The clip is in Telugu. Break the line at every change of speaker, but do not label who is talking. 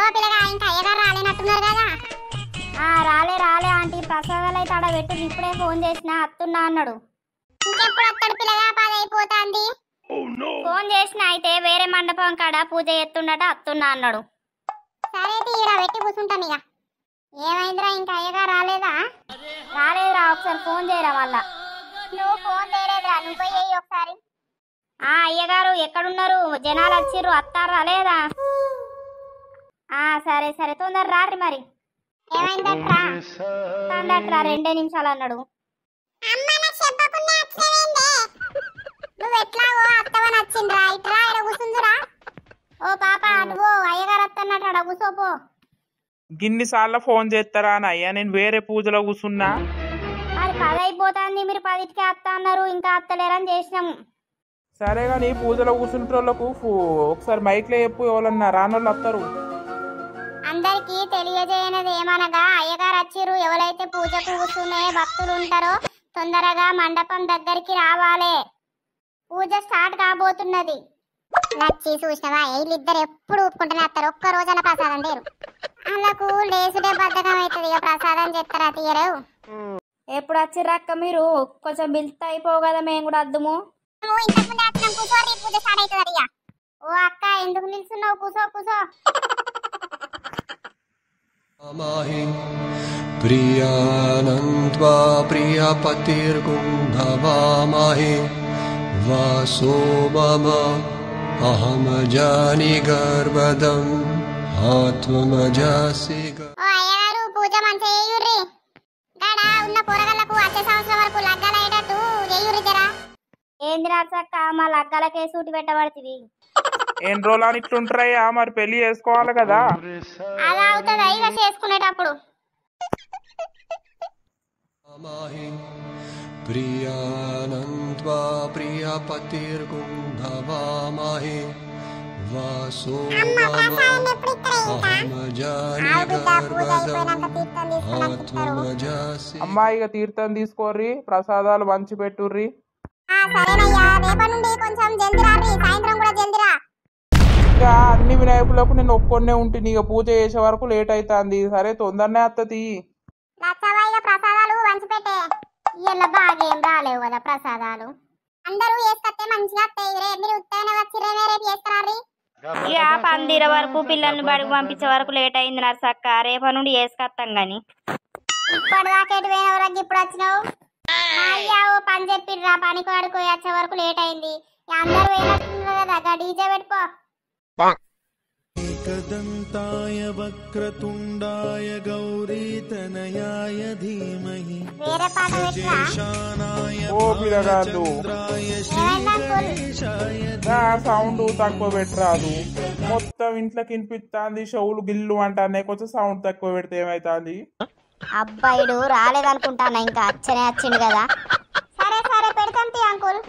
ఓ పిల్లగా ఇంకా అయ్యగారు రాలేనట్టున్నారు కదా.
రాలే రాలే ఆంటీ, ప్రసాదాలు అయితే ఆడ పెట్టు, ఇప్పుడే ఫోన్ చేసిన అత్తున్నా అన్నాడు.
ఇంకెప్పుడు వస్తాడు పిల్లగా? 10 అయిపోతుంది.
ఫోన్ చేసిన అయితే వేరే మండపం కాడ పూజ చేస్తుండట, అత్తున్నా అన్నాడు.
సరే తీర పెట్టి కూర్చుంటాను ఇక. ఏమైందిరా ఇంకా అయ్యగారు రాలేదా?
రాలేదురా, ఒకసారి ఫోన్ చేయరా మళ్ళా.
నువ్వు ఫోన్ చేయలేదురా, నువ్వు పోయి చెయ్యి ఒకసారి.
అయ్యగారు ఎక్కడున్నారు? జనాలు వచ్చిర్రు, అత్తారా లేదా? సరే సరే, తొందర రారి మరి.
ఏమైందట్రా?
తందట్రా 2 నిమిషాలు అన్నాడు.
నువ్వు ఎట్లాగో అత్తవని వచ్చిండ్రా, ఇట్రా ఇక్కడ కూర్చుందిరా.
ఓ పాప నువ్వు అయ్యగారు అత్తన్నట్టు అడ కూసోపో.
గిన్నిసార్లు ఫోన్ చేస్తారా అని అయ్యా, నేను వేరే పూజలో కూర్చున్నా.
మరి 10 అయిపోతుంది, మీరు 10కే అత్త అన్నారు, ఇంకా అత్తలేరని చేసినాము.
సరే కానీ పూజలో కూర్చుంటోళ్ళకు ఒకసారి మైక్లో చెప్పు, ఎవరన్నా రానోళ్ళు వస్తారు.
అందరికి తెలియజేయనది ఏమనగా, అయ్యగారు వచ్చిర్రు, ఎవరైతే పూజకు కూర్చునే భక్తులు ఉంటారో తొందరగా మండపం దగ్గరికి రావాలే, పూజ స్టార్ట్ కాబోతున్నది. నచ్చి చూసినవా, వీళ్ళిద్దరు ఎప్పుడు ఊపుకుంటూనే వస్తారు, ఒక్క రోజన ప్రసాదం తీరు. వాళ్ళకు లేసుడే బద్ధకం అవుతుంది, ఇక ప్రసాదం చేస్తారా తీయరు.
ఎప్పుడు వచ్చిర్రక్క మీరు? కొంచెం పిలిస్తే అయిపోవు కదా, మేము కూడా అద్దుము.
ఇంతకుముందే వచ్చినాం, కూర్చోరి, పూజ స్టార్ట్ అవుతుంది ఇక. ఓ అక్క ఎందుకు నిల్చున్నావు? కూసో కూసో.
माहि प्रियानन्त्वा प्रियपतिर्गुन्धवामहे वासो मम अहम जानि गर्वदम् आत्ममजासि.
ఓ అయ్యగారు పూజ మంచిగా చేయుర్రి. గాడ ఉన్న పొరగలకు వచ్చే సంవత్సరం వరకు లగ్గాలయ్యేటట్టు చేయుర్రి జరా.
ఏంది నర్సక్క, మా లగ్గాలకే సూటి పెట్టబడుతుంది.
ఎన్ని రోజులు అని ఇట్లుంటారయ్యా, మరి పెళ్లి చేసుకోవాలి కదా.
అలా అవుతుంది ఇక చేసుకునేటప్పుడు.
माहि प्रियानन्त्वा प्रियपतिर्गुन्धवामहे वासो मम अहम जानि गर्वदम् आत्ममजासि.
అమ్మాయిగా తీర్థం తీసుకోర్రి, ప్రసాదాలు పంచి పెట్టుర్రి.
సరేనయ్యా, రేపటి నుండి కొంచెం జల్ది రారి, సాయంత్రం కూడా జల్ది రా.
ఇంకా అన్ని వినాయకులకు నేను ఒక్కొన్నే ఉంటుంది, ఇక పూజ చేసే వరకు లేట్ అవుతుంది. సరే తొందరనే అత్తది.
లచ్చవాయిగా ప్రసాదాలు పంచిపెట్టే. ఇయ్యాల బాగేం రాలేవు కదా ప్రసాదాలు. అందరూ వేసుకొస్తే మంచిగా వస్తాయి. రేపు మీరు ఉత్తగానే వచ్చిరేమే, రేపు వేసుకురారి.
ఇక పందిర వరకు పిల్లల్ని బడికి పంపించే వరకు లేట్ అయింది నర్సక్క, రేపటి నుండి వేసుకొస్తాం గాని.
ఇప్పటిదాకా ఎటు పోయిన వరకు ఇప్పుడు వచ్చినావు? అయ్యా ఓ పని చెప్పిర్రా, పనికి వాడుకో వచ్చే వరకు లేట్ అయింది. అందరూ వేయనట్టున్నారు కదా, డీజే పెట్టుకో.
एकदन्ताय वक्रतुण्डाय गौरीतनयाय धीमहि
వేరే పాట పెట్టురా.
ఓ పిల్లగాళ్ళు,
ఏమైందా అంకుల్?
సౌండ్ తక్కువ పెట్టరాదు. మొత్తం ఇంట్లోకి వినిపిస్తుంది, చెవులు గిల్లు అంటానే. కొంచెం సౌండ్ తక్కువ పెడితే ఏమైతుంది?
అబ్బాయిడు రాలేదనుకుంటానా, ఇంకా అచ్చనే వచ్చిండు కదా.
సరే సరే పెడతాం తీ అంకుల్.